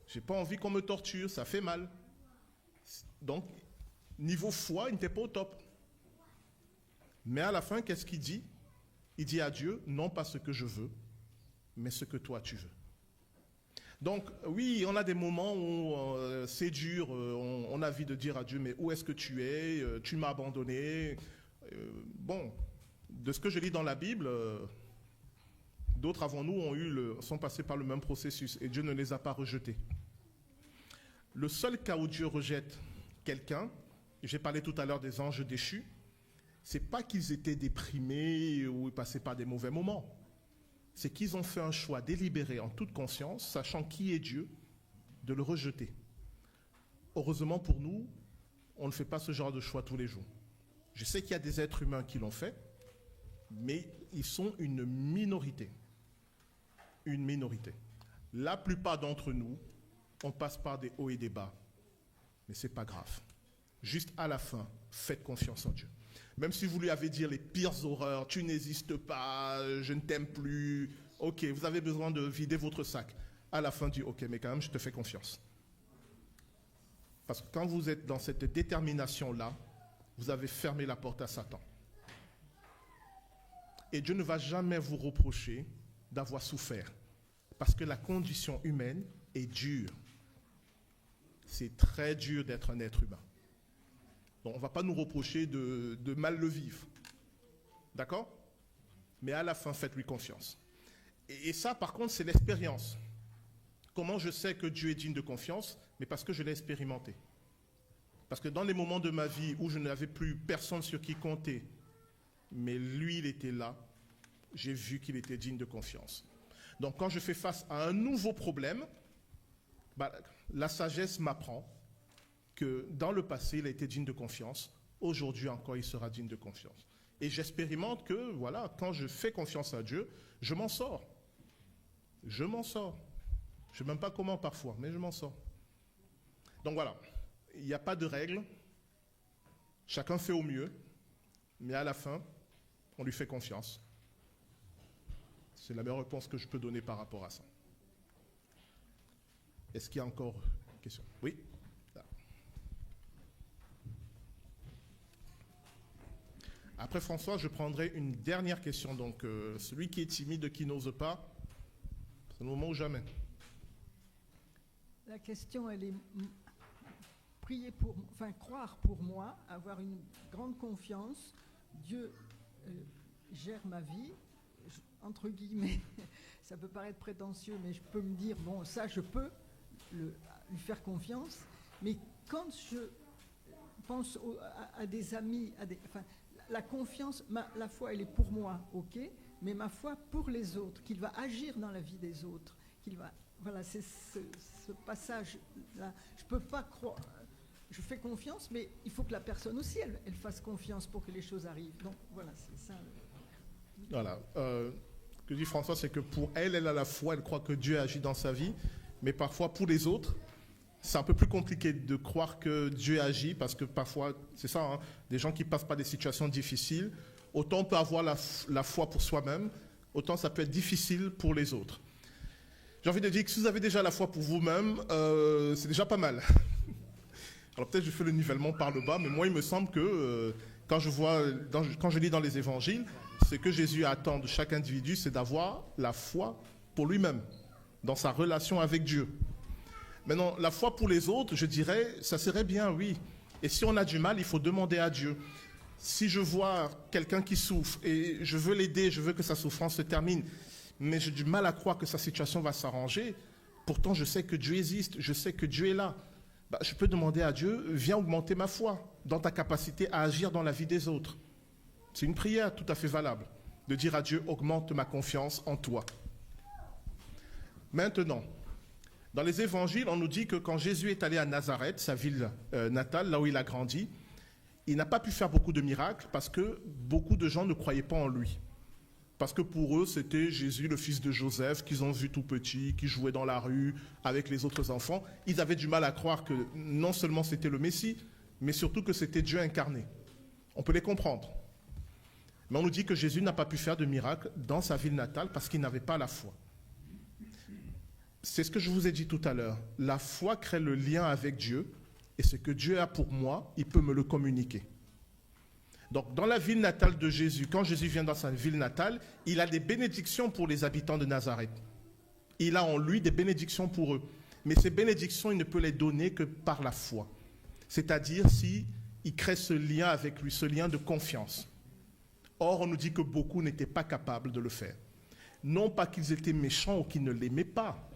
J'ai pas envie qu'on me torture, ça fait mal. Donc, niveau foi, il n'était pas au top. Mais à la fin, qu'est-ce qu'il dit? Il dit à Dieu, non pas ce que je veux, mais ce que toi tu veux. Donc, oui, on a des moments où c'est dur, on a envie de dire à Dieu, mais où est-ce que tu es? Tu m'as abandonné. Bon, de ce que je lis dans la Bible, d'autres avant nous sont passés par le même processus et Dieu ne les a pas rejetés. Le seul cas où Dieu rejette quelqu'un, j'ai parlé tout à l'heure des anges déchus, c'est pas qu'ils étaient déprimés ou ils passaient par des mauvais moments. C'est qu'ils ont fait un choix délibéré en toute conscience, sachant qui est Dieu, de le rejeter. Heureusement pour nous, on ne fait pas ce genre de choix tous les jours. Je sais qu'il y a des êtres humains qui l'ont fait, mais ils sont une minorité. Une minorité. La plupart d'entre nous, on passe par des hauts et des bas. Mais ce n'est pas grave. Juste à la fin, faites confiance en Dieu. Même si vous lui avez dit les pires horreurs, tu n'existes pas, je ne t'aime plus, ok, vous avez besoin de vider votre sac. À la fin, dis, ok, mais quand même, je te fais confiance. Parce que quand vous êtes dans cette détermination-là, vous avez fermé la porte à Satan. Et Dieu ne va jamais vous reprocher d'avoir souffert. Parce que la condition humaine est dure. C'est très dur d'être un être humain. Donc on ne va pas nous reprocher de mal le vivre. D'accord? Mais à la fin, faites-lui confiance. Et ça, par contre, c'est l'expérience. Comment je sais que Dieu est digne de confiance? Mais parce que je l'ai expérimenté. Parce que dans les moments de ma vie où je n'avais plus personne sur qui compter, mais lui, il était là, j'ai vu qu'il était digne de confiance. Donc quand je fais face à un nouveau problème, la sagesse m'apprend que dans le passé, il a été digne de confiance. Aujourd'hui encore, il sera digne de confiance. Et j'expérimente que, voilà, quand je fais confiance à Dieu, je m'en sors. Je m'en sors. Je ne sais même pas comment parfois, mais je m'en sors. Donc voilà, il n'y a pas de règle. Chacun fait au mieux. Mais à la fin, on lui fait confiance. C'est la meilleure réponse que je peux donner par rapport à ça. Est-ce qu'il y a encore une question? Oui? Après François, je prendrai une dernière question. Donc, celui qui est timide, qui n'ose pas, c'est le moment ou jamais. La question, elle est croire pour moi, avoir une grande confiance. Dieu gère ma vie, entre guillemets. Ça peut paraître prétentieux, mais je peux me dire, bon, ça, je peux lui faire confiance. Mais quand je pense à des amis, la confiance, la foi, elle est pour moi, ok, mais ma foi pour les autres, qu'il va agir dans la vie des autres, voilà, c'est ce passage-là. Je peux pas croire, je fais confiance, mais il faut que la personne aussi, elle fasse confiance pour que les choses arrivent. Donc voilà, c'est ça. Voilà. Ce que dit François, c'est que pour elle a la foi, elle croit que Dieu agit dans sa vie, mais parfois pour les autres, c'est un peu plus compliqué de croire que Dieu agit parce que parfois, c'est ça, hein, des gens qui passent par des situations difficiles, autant on peut avoir la foi pour soi-même autant ça peut être difficile pour les autres. J'ai envie de dire que si vous avez déjà la foi pour vous-même, c'est déjà pas mal. Alors peut-être je fais le nivellement par le bas, mais moi il me semble que quand je lis dans les évangiles, ce que Jésus attend de chaque individu, c'est d'avoir la foi pour lui-même, dans sa relation avec Dieu. Maintenant, la foi pour les autres, je dirais, ça serait bien, oui. Et si on a du mal, il faut demander à Dieu. Si je vois quelqu'un qui souffre et je veux l'aider, je veux que sa souffrance se termine, mais j'ai du mal à croire que sa situation va s'arranger, pourtant je sais que Dieu existe, je sais que Dieu est là. Je peux demander à Dieu, viens augmenter ma foi dans ta capacité à agir dans la vie des autres. C'est une prière tout à fait valable, de dire à Dieu, augmente ma confiance en toi. Maintenant, dans les évangiles, on nous dit que quand Jésus est allé à Nazareth, sa ville natale, là où il a grandi, il n'a pas pu faire beaucoup de miracles parce que beaucoup de gens ne croyaient pas en lui. Parce que pour eux, c'était Jésus, le fils de Joseph, qu'ils ont vu tout petit, qui jouait dans la rue avec les autres enfants. Ils avaient du mal à croire que non seulement c'était le Messie, mais surtout que c'était Dieu incarné. On peut les comprendre. Mais on nous dit que Jésus n'a pas pu faire de miracles dans sa ville natale parce qu'il n'avait pas la foi. C'est ce que je vous ai dit tout à l'heure. La foi crée le lien avec Dieu et ce que Dieu a pour moi, il peut me le communiquer. Donc, dans la ville natale de Jésus, quand Jésus vient dans sa ville natale, il a des bénédictions pour les habitants de Nazareth. Il a en lui des bénédictions pour eux. Mais ces bénédictions, il ne peut les donner que par la foi. C'est-à-dire s'il crée ce lien avec lui, ce lien de confiance. Or, on nous dit que beaucoup n'étaient pas capables de le faire. Non pas qu'ils étaient méchants ou qu'ils ne l'aimaient pas.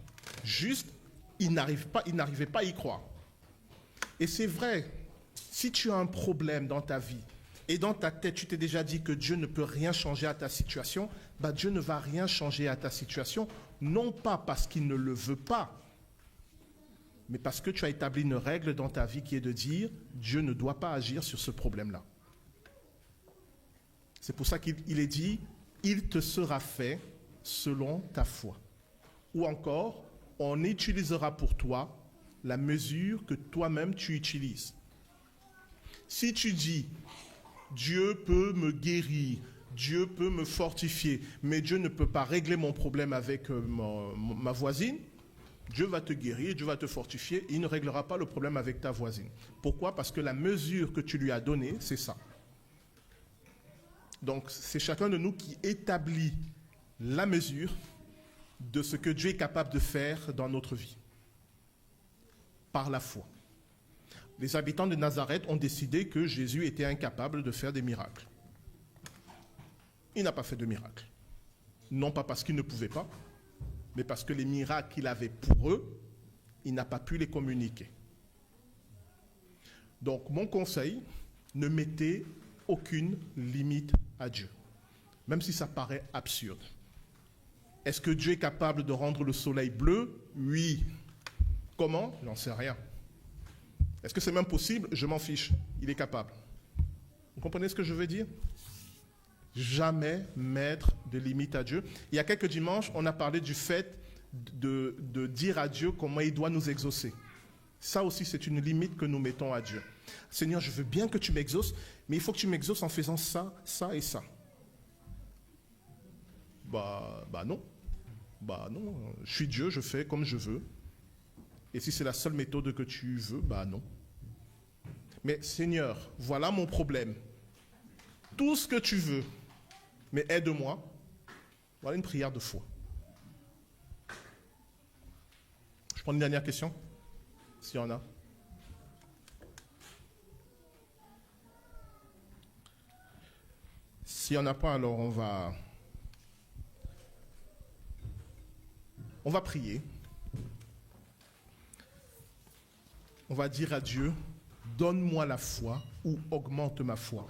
Juste, ils n'arrivaient pas à y croire. Et c'est vrai, si tu as un problème dans ta vie, et dans ta tête, tu t'es déjà dit que Dieu ne peut rien changer à ta situation, Dieu ne va rien changer à ta situation, non pas parce qu'il ne le veut pas, mais parce que tu as établi une règle dans ta vie qui est de dire, Dieu ne doit pas agir sur ce problème-là. C'est pour ça qu'il est dit, il te sera fait selon ta foi. Ou encore, on utilisera pour toi la mesure que toi-même tu utilises. Si tu dis, Dieu peut me guérir, Dieu peut me fortifier, mais Dieu ne peut pas régler mon problème avec ma voisine, Dieu va te guérir, Dieu va te fortifier, et il ne réglera pas le problème avec ta voisine. Pourquoi? Parce que la mesure que tu lui as donnée, c'est ça. Donc, c'est chacun de nous qui établit la mesure de ce que Dieu est capable de faire dans notre vie, par la foi. Les habitants de Nazareth ont décidé que Jésus était incapable de faire des miracles. Il n'a pas fait de miracles. Non pas parce qu'il ne pouvait pas, mais parce que les miracles qu'il avait pour eux, il n'a pas pu les communiquer. Donc mon conseil, ne mettez aucune limite à Dieu, même si ça paraît absurde. Est-ce que Dieu est capable de rendre le soleil bleu? Oui. Comment? J'en sais rien. Est-ce que c'est même possible? Je m'en fiche. Il est capable. Vous comprenez ce que je veux dire? Jamais mettre de limite à Dieu. Il y a quelques dimanches, on a parlé du fait de dire à Dieu comment il doit nous exaucer. Ça aussi, c'est une limite que nous mettons à Dieu. Seigneur, je veux bien que tu m'exauces, mais il faut que tu m'exauces en faisant ça, ça et ça. Non. Non. Je suis Dieu, je fais comme je veux. Et si c'est la seule méthode que tu veux, non. Mais Seigneur, voilà mon problème. Tout ce que tu veux, mais aide-moi. Voilà une prière de foi. Je prends une dernière question, s'il y en a. S'il n'y en a pas, alors on va prier. On va dire à Dieu, donne-moi la foi ou augmente ma foi.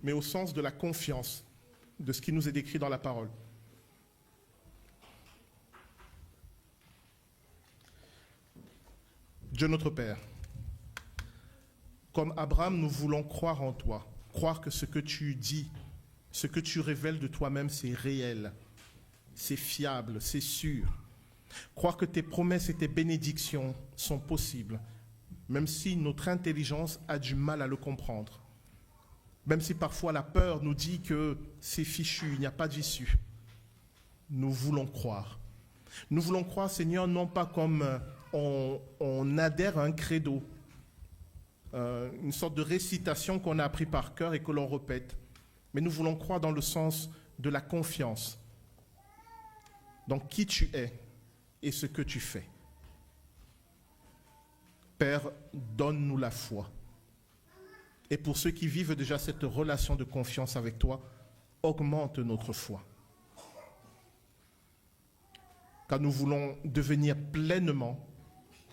Mais au sens de la confiance, de ce qui nous est décrit dans la parole. Dieu notre Père, comme Abraham, nous voulons croire en toi, croire que ce que tu dis, ce que tu révèles de toi-même, c'est réel, c'est fiable, c'est sûr. Croire que tes promesses et tes bénédictions sont possibles, même si notre intelligence a du mal à le comprendre. Même si parfois la peur nous dit que c'est fichu, il n'y a pas d'issue. nous voulons croire. Nous voulons croire, Seigneur, non pas comme on adhère à un credo, une sorte de récitation qu'on a appris par cœur et que l'on répète, mais nous voulons croire dans le sens de la confiance, dans qui tu es et ce que tu fais. Père, donne-nous la foi. Et pour ceux qui vivent déjà cette relation de confiance avec toi, augmente notre foi. Car nous voulons devenir pleinement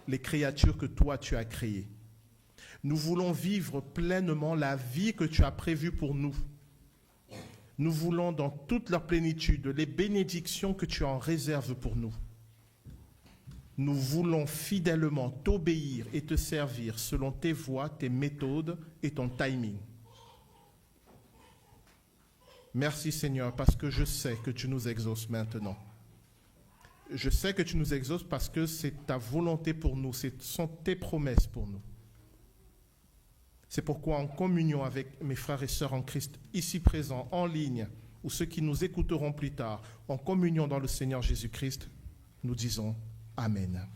les créatures que toi tu as créées. Nous voulons vivre pleinement la vie que tu as prévue pour nous. Nous voulons dans toute leur plénitude les bénédictions que tu en réserves pour nous. Nous voulons fidèlement t'obéir et te servir selon tes voies, tes méthodes et ton timing. Merci Seigneur, parce que je sais que tu nous exauces maintenant. Je sais que tu nous exauces parce que c'est ta volonté pour nous, ce sont tes promesses pour nous. C'est pourquoi en communion avec mes frères et sœurs en Christ, ici présents, en ligne, ou ceux qui nous écouteront plus tard, en communion dans le Seigneur Jésus-Christ, nous disons Amen.